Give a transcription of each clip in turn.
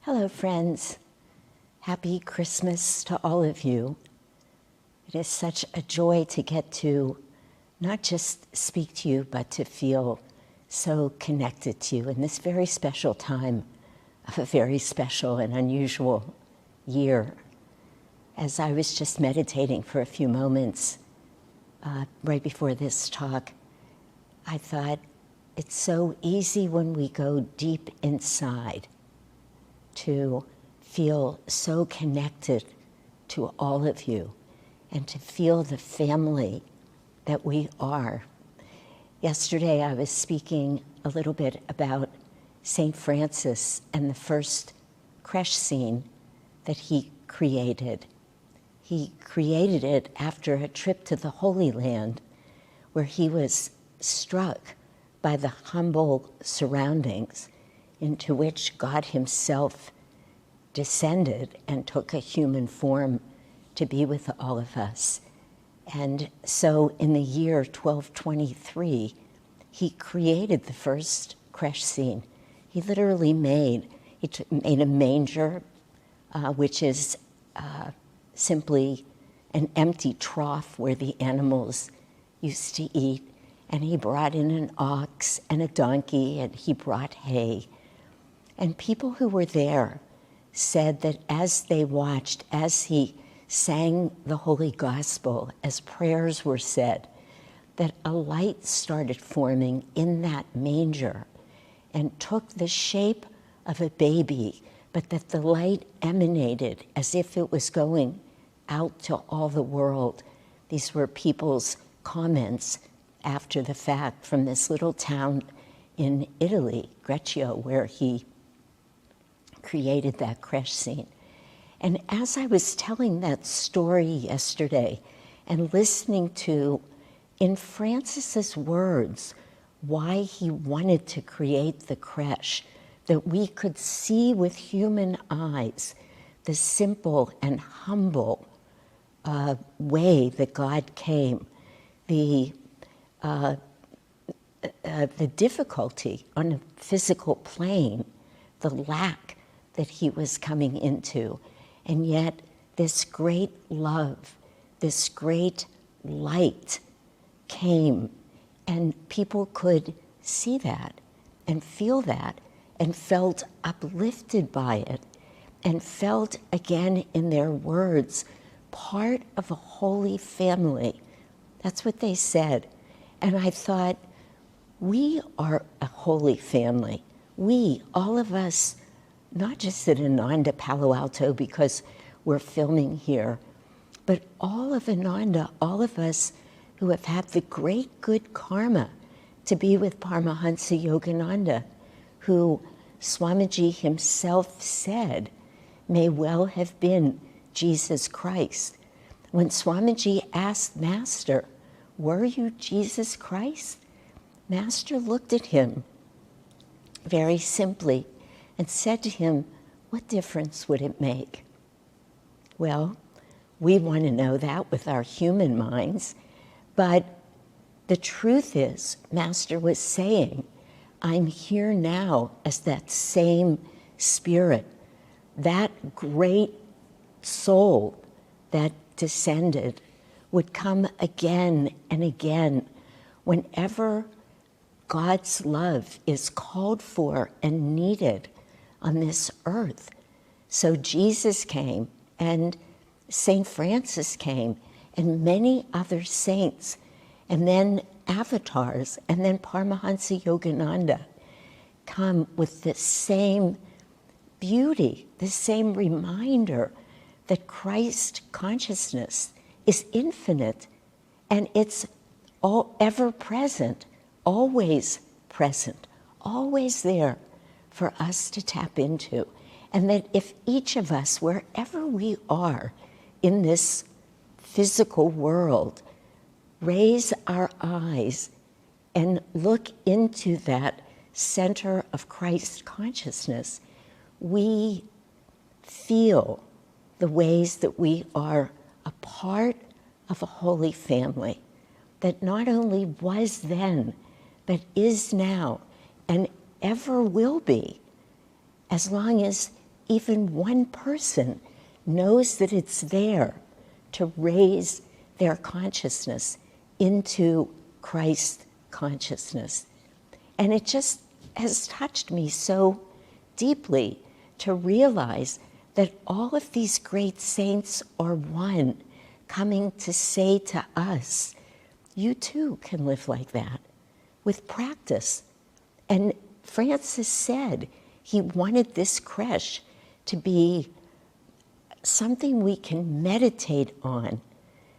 Hello, friends. Happy Christmas to all of you. It is such a joy to get to not just speak to you, but to feel so connected to you in this very special time of a very special and unusual year. As I was just meditating for a few moments right before this talk, I thought it's so easy when we go deep inside to feel so connected to all of you and to feel the family that we are. Yesterday I was speaking a little bit about St. Francis and the first creche scene that he created. He created it after a trip to the Holy Land where he was struck by the humble surroundings into which God himself descended and took a human form to be with all of us. And so in the year 1223, he created the first creche scene. He literally made a manger, which is simply an empty trough where the animals used to eat. And he brought in an ox and a donkey, and he brought hay. And people who were there said that as they watched, as he sang the Holy Gospel, as prayers were said, that a light started forming in that manger and took the shape of a baby, but that the light emanated as if it was going out to all the world. These were people's comments after the fact from this little town in Italy, Greccio, where he created that creche scene. And as I was telling that story yesterday and listening to, in Francis's words, why he wanted to create the creche, that we could see with human eyes the simple and humble way that God came, the difficulty on a physical plane, the lack that he was coming into, and yet this great love, this great light came, and people could see that and feel that and felt uplifted by it and felt again in their words part of a holy family. That's what they said. And I thought, we are a holy family. We, all of us, not just at Ananda, Palo Alto, because we're filming here, but all of Ananda, all of us who have had the great good karma to be with Paramahansa Yogananda, who Swamiji himself said may well have been Jesus Christ. When Swamiji asked Master, "Were you Jesus Christ?" Master looked at him very simply and said to him, "What difference would it make?" Well, we want to know that with our human minds, but the truth is, Master was saying, I'm here now as that same spirit, that great soul that descended would come again and again whenever God's love is called for and needed on this earth. So Jesus came, and St. Francis came, and many other saints, and then avatars, and then Paramahansa Yogananda come with the same beauty, the same reminder that Christ consciousness is infinite, and it's all ever present, always there for us to tap into. And that if each of us, wherever we are in this physical world, raise our eyes and look into that center of Christ consciousness, we feel the ways that we are a part of a holy family that not only was then, but is now, and ever will be, as long as even one person knows that it's there to raise their consciousness into Christ consciousness. And it just has touched me so deeply to realize that all of these great saints are one, coming to say to us, you too can live like that with practice. And Francis said he wanted this creche to be something we can meditate on,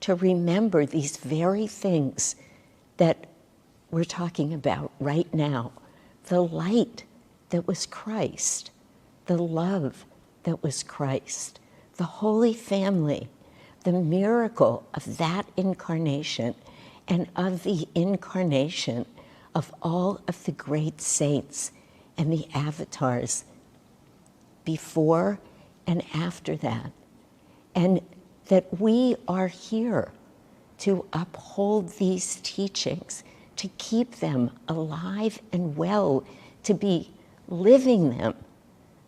to remember these very things that we're talking about right now. The light that was Christ, the love that was Christ, the Holy Family, the miracle of that incarnation, and of the incarnation of all of the great saints and the avatars before and after that. And that we are here to uphold these teachings, to keep them alive and well, to be living them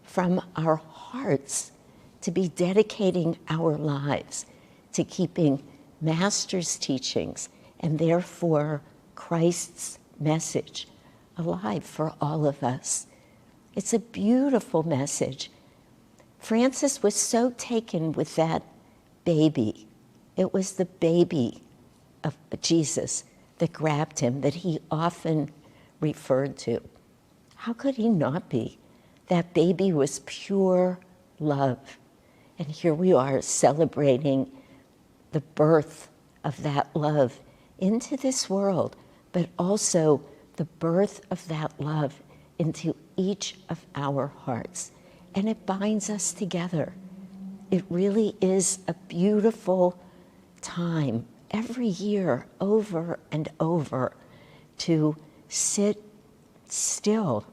from our hearts, to be dedicating our lives to keeping Master's teachings and therefore Christ's message alive for all of us. It's a beautiful message. Francis was so taken with that baby. It was the baby of Jesus that grabbed him, that he often referred to. How could he not be? That baby was pure love. And here we are celebrating the birth of that love into this world, but also the birth of that love into each of our hearts. And it binds us together. It really is a beautiful time every year, over and over, to sit still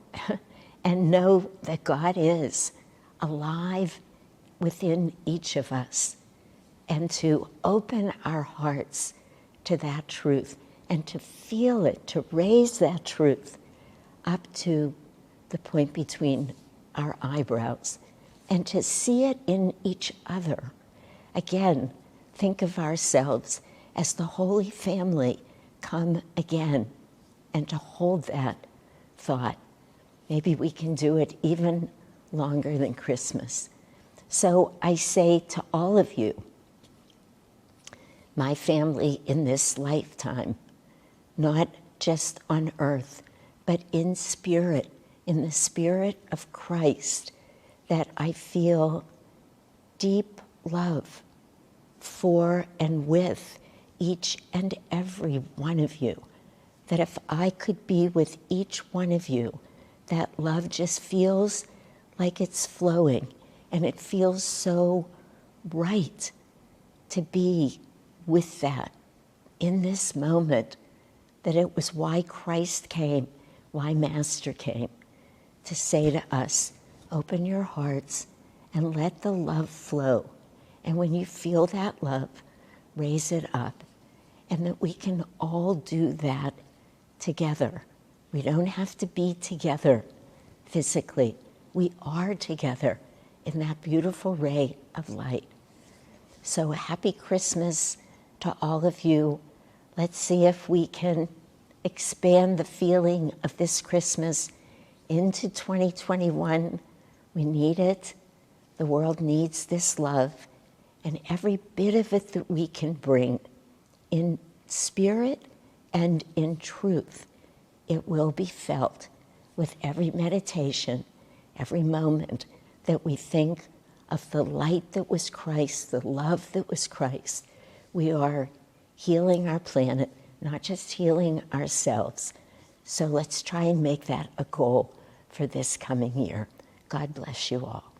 and know that God is alive within each of us, and to open our hearts to that truth and to feel it, to raise that truth up to the point between our eyebrows and to see it in each other. Again, think of ourselves as the Holy Family come again, and to hold that thought. Maybe we can do it even longer than Christmas. So I say to all of you, my family in this lifetime, not just on earth, but in spirit, in the spirit of Christ, that I feel deep love for and with each and every one of you. That if I could be with each one of you, that love just feels like it's flowing, and it feels so right to be with that in this moment, that it was why Christ came, why Master came, to say to us, open your hearts and let the love flow. And when you feel that love, raise it up. And that we can all do that together. We don't have to be together physically. We are together in that beautiful ray of light. So happy Christmas to all of you. Let's see if we can expand the feeling of this Christmas into 2021. We need it. The world needs this love. And every bit of it that we can bring in spirit and in truth, it will be felt with every meditation, every moment that we think of the light that was Christ, the love that was Christ. We are healing our planet, not just healing ourselves. So let's try and make that a goal for this coming year. God bless you all.